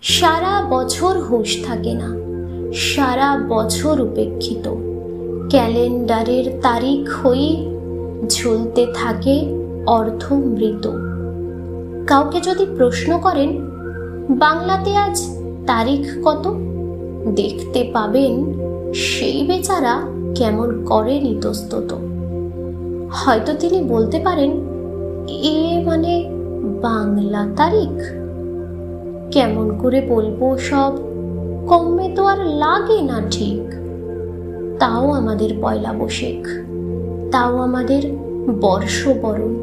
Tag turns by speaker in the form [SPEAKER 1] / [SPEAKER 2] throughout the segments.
[SPEAKER 1] সারা বছর হুঁশ থাকে না, সারা বছর উপেক্ষিত, ক্যালেন্ডারের তারিখ হয়ে ঝুলতে থাকে অর্ধমৃত। কাউকে যদি প্রশ্ন করেন বাংলাতে আজ তারিখ কত, দেখতে পাবেন সেই বেচারা কেমন করেন ইতস্তত। হয়তো তিনি বলতে পারেন, এ মানে বাংলা তারিখ। কেমন করে বলবো সব, কমে তো আর লাগে না ঠিক। তাও আমাদের পয়লা বৈশাখ, তাও আমাদের বর্ষবরণ,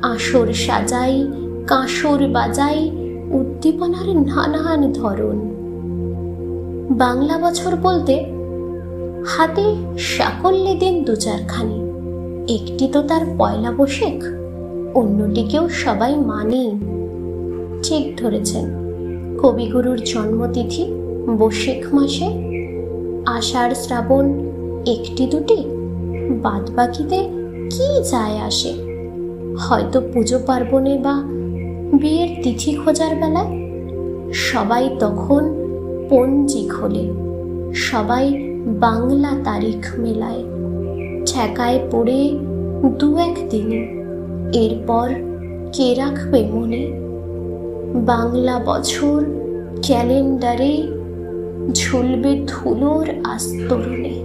[SPEAKER 1] আসর সাজাই, কাঁসর বাজাই, উদ্দীপনার নানান ধরন। বাংলা বছর বলতে হাতে সাকল্যে দিন দু চারখানি, একটি তো তার পয়লা বৈশাখ, অন্যটিকেও সবাই মানে। ঠিক ধরেছেন, কবিগুরুর জন্মতিথি বৈশাখ মাসে। আষাঢ় শ্রাবণ একটি দুটি, বাদ বাকিতে কি যায় আসে। হয়তো পুজো পার্বণে বা বিয়ের তিথি খোঁজার বেলায় সবাই তখন পঞ্জি খোলে, সবাই বাংলা তারিখ মেলায়, ঠেকায় পড়ে দু একদিনে, এরপর কে রাখবে মনে। বাংলা বছর ক্যালেন্ডারে ঝুলবে ধুলোর আস্তরণে।